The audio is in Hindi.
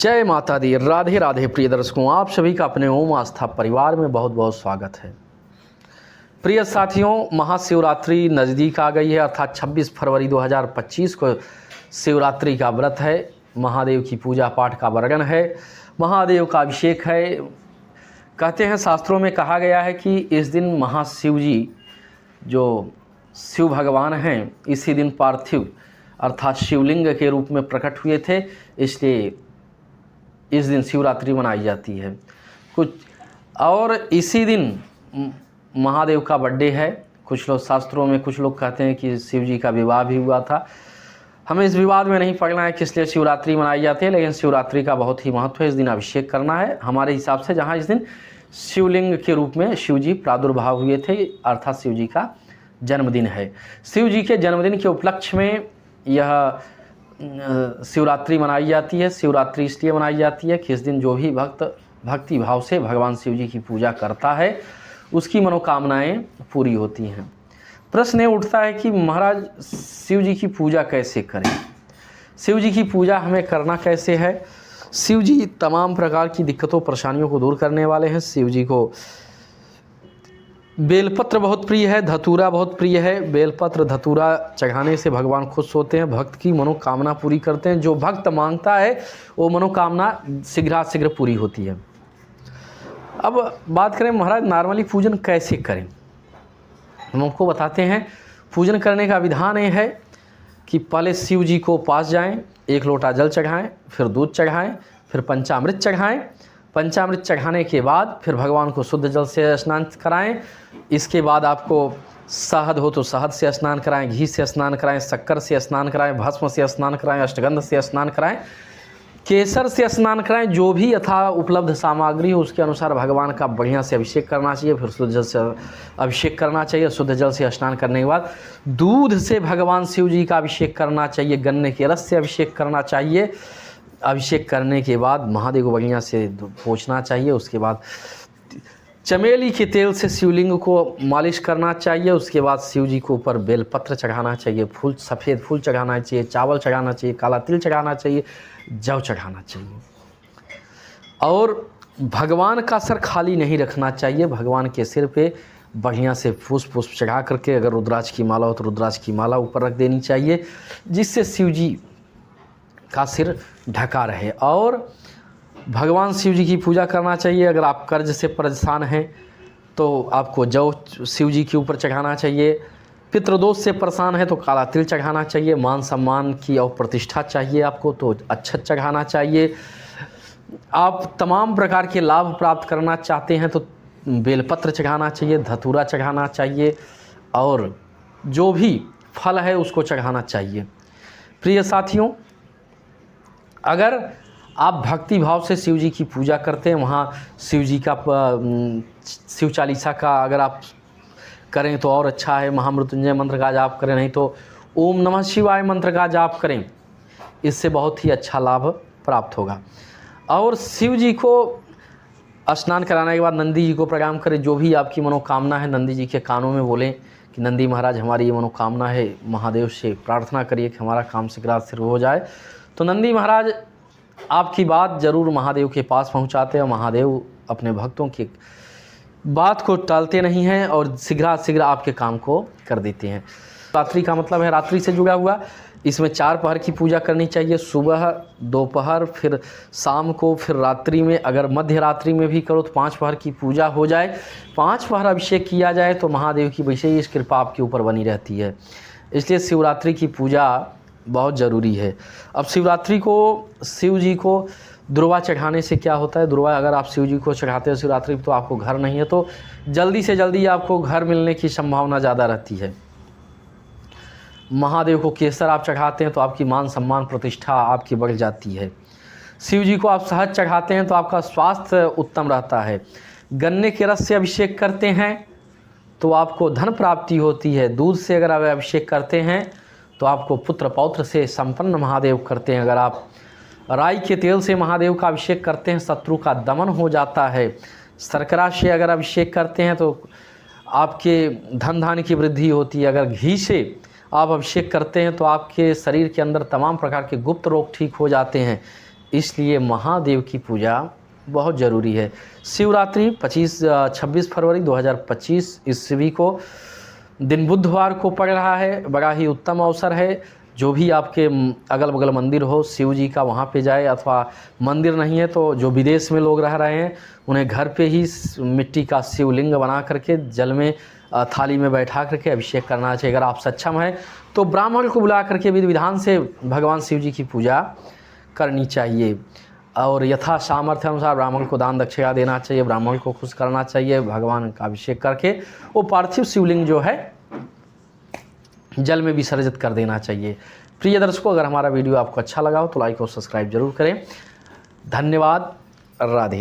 जय माता दी। राधे राधे प्रिय दर्शकों, आप सभी का अपने ओम आस्था परिवार में बहुत बहुत स्वागत है। प्रिय साथियों, महाशिवरात्रि नज़दीक आ गई है, अर्थात 26 फरवरी 2025 को शिवरात्रि का व्रत है। महादेव की पूजा पाठ का वर्णन है, महादेव का अभिषेक है। कहते हैं, शास्त्रों में कहा गया है कि इस दिन महाशिव जी जो शिव भगवान हैं, इसी दिन पार्थिव अर्थात शिवलिंग के रूप में प्रकट हुए थे, इसलिए इस दिन शिवरात्रि मनाई जाती है। और इसी दिन महादेव का बर्थडे है। कुछ लोग शास्त्रों में, कुछ लोग कहते हैं कि शिव जी का विवाह भी हुआ था। हमें इस विवाद में नहीं पड़ना है कि इसलिए शिवरात्रि मनाई जाती है, लेकिन शिवरात्रि का बहुत ही महत्व है। इस दिन अभिषेक करना है हमारे हिसाब से, जहाँ इस दिन शिवलिंग के रूप में शिव जी प्रादुर्भाव हुए थे, अर्थात शिव जी का जन्मदिन है। शिव जी के जन्मदिन के उपलक्ष्य में यह शिवरात्रि मनाई जाती है। शिवरात्रि इसलिए मनाई जाती है कि इस दिन जो भी भक्त भक्ति भाव से भगवान शिव जी की पूजा करता है, उसकी मनोकामनाएं पूरी होती हैं। प्रश्न ये उठता है कि महाराज शिव जी की पूजा कैसे करें, शिव जी की पूजा हमें करना कैसे है। शिव जी तमाम प्रकार की दिक्कतों परेशानियों को दूर करने वाले हैं। शिव जी को बेलपत्र बहुत प्रिय है, धतूरा बहुत प्रिय है। बेलपत्र धतूरा चढ़ाने से भगवान खुश होते हैं, भक्त की मनोकामना पूरी करते हैं। जो भक्त मांगता है वो मनोकामना शीघ्रातिशीघ्र पूरी होती है। अब बात करें महाराज नॉर्मली पूजन कैसे करें, हम आपको बताते हैं। पूजन करने का विधान ये है कि पहले शिव जी को पास जाएं, 1 लोटा जल चढ़ाएं, फिर दूध चढ़ाएं, फिर पंचामृत चढ़ाएं। पंचामृत चढ़ाने के बाद फिर भगवान को शुद्ध जल से स्नान कराएं। इसके बाद आपको शहद हो तो शहद से स्नान कराएं, घी से स्नान कराएं, शक्कर से स्नान कराएं, भस्म से स्नान कराएं, अष्टगंध से स्नान कराएं, केसर से स्नान कराएं। जो भी यथा उपलब्ध सामग्री हो उसके अनुसार भगवान का बढ़िया से अभिषेक करना चाहिए। फिर शुद्ध जल से अभिषेक करना चाहिए। शुद्ध जल से स्नान करने के बाद दूध से भगवान शिव जी का अभिषेक करना चाहिए। गन्ने के रस से अभिषेक करना चाहिए। अभिषेक करने के बाद महादेव को बढ़िया से पोंछना चाहिए। उसके बाद चमेली के तेल से शिवलिंग को मालिश करना चाहिए। उसके बाद शिव जी को ऊपर बेलपत्र चढ़ाना चाहिए, फूल, सफ़ेद फूल चढ़ाना चाहिए, चावल चढ़ाना चाहिए, काला तिल चढ़ाना चाहिए, जव चढ़ाना चाहिए। और भगवान का सर खाली नहीं रखना चाहिए। भगवान के सिर पे बढ़िया से पुष्प चढ़ा करके, अगर रुद्राक्ष की माला हो तो रुद्राक्ष की माला ऊपर रख देनी चाहिए, जिससे शिव जी का सिर ढका रहे। और भगवान शिव जी की पूजा करना चाहिए। अगर आप कर्ज से परेशान हैं तो आपको जौ शिव जी के ऊपर चढ़ाना चाहिए। पितृदोष से परेशान है तो काला तिल चढ़ाना चाहिए। मान सम्मान की और प्रतिष्ठा चाहिए आपको तो अक्षत चढ़ाना चाहिए। आप तमाम प्रकार के लाभ प्राप्त करना चाहते हैं तो बेलपत्र चढ़ाना चाहिए, धतूरा चढ़ाना चाहिए, और जो भी फल है उसको चढ़ाना चाहिए। प्रिय साथियों, अगर आप भक्ति भाव से शिव जी की पूजा करते हैं, वहाँ शिव जी का शिव चालीसा का अगर आप करें तो और अच्छा है। महामृत्युंजय मंत्र का जाप करें, नहीं तो ओम नमः शिवाय मंत्र का जाप करें, इससे बहुत ही अच्छा लाभ प्राप्त होगा। और शिव जी को स्नान कराने के बाद नंदी जी को प्रणाम करें। जो भी आपकी मनोकामना है नंदी जी के कानों में बोलें कि नंदी महाराज हमारी ये मनोकामना है, महादेव से प्रार्थना करिए कि हमारा काम शीघ्रातिशीघ्र हो जाए। तो नंदी महाराज आपकी बात ज़रूर महादेव के पास पहुंचाते हैं। महादेव अपने भक्तों की बात को टालते नहीं हैं और शीघ्र आपके काम को कर देते हैं। रात्रि का मतलब है रात्रि से जुड़ा हुआ। इसमें 4 पहर की पूजा करनी चाहिए, सुबह, दोपहर, फिर शाम को, फिर रात्रि में। अगर मध्य रात्रि में भी करो तो 5 पहर की पूजा हो जाए, 5 पहर अभिषेक किया जाए तो महादेव की विशेष कृपा आपके ऊपर बनी रहती है। इसलिए शिवरात्रि की पूजा बहुत ज़रूरी है। अब शिवरात्रि को शिव जी को दुर्वा चढ़ाने से क्या होता है, दुर्वा अगर आप शिव जी को चढ़ाते हो शिवरात्रि तो आपको घर नहीं है तो जल्दी से जल्दी आपको घर मिलने की संभावना ज़्यादा रहती है। महादेव को केसर आप चढ़ाते हैं तो आपकी मान सम्मान प्रतिष्ठा आपकी बढ़ जाती है। शिव जी को आप शहद चढ़ाते हैं तो आपका स्वास्थ्य उत्तम रहता है। गन्ने के रस से अभिषेक करते हैं तो आपको धन प्राप्ति होती है। दूध से अगर आप अभिषेक करते हैं तो आपको पुत्र पौत्र से संपन्न महादेव करते हैं। अगर आप राई के तेल से महादेव का अभिषेक करते हैं शत्रु का दमन हो जाता है। शर्करा से अगर अभिषेक करते हैं तो आपके धन धान्य की वृद्धि होती है। अगर घी से आप अभिषेक करते हैं तो आपके शरीर के अंदर तमाम प्रकार के गुप्त रोग ठीक हो जाते हैं। इसलिए महादेव की पूजा बहुत ज़रूरी है। शिवरात्रि 26 फरवरी 2025 ईस्वी को दिन बुधवार को पड़ रहा है। बड़ा ही उत्तम अवसर है। जो भी आपके अगल बगल मंदिर हो शिव जी का, वहाँ पे जाए, अथवा मंदिर नहीं है तो जो विदेश में लोग रह रहे हैं उन्हें घर पे ही मिट्टी का शिवलिंग बना करके जल में थाली में बैठा करके अभिषेक करना चाहिए। अगर आप सक्षम हैं तो ब्राह्मण को बुला करके विधि विधान से भगवान शिव जी की पूजा करनी चाहिए और यथा सामर्थ्य अनुसार ब्राह्मण को दान दक्षिणा देना चाहिए, ब्राह्मण को खुश करना चाहिए। भगवान का अभिषेक करके वो पार्थिव शिवलिंग जो है जल में विसर्जित कर देना चाहिए। प्रिय दर्शकों, अगर हमारा वीडियो आपको अच्छा लगा हो तो लाइक और सब्सक्राइब जरूर करें। धन्यवाद। राधे।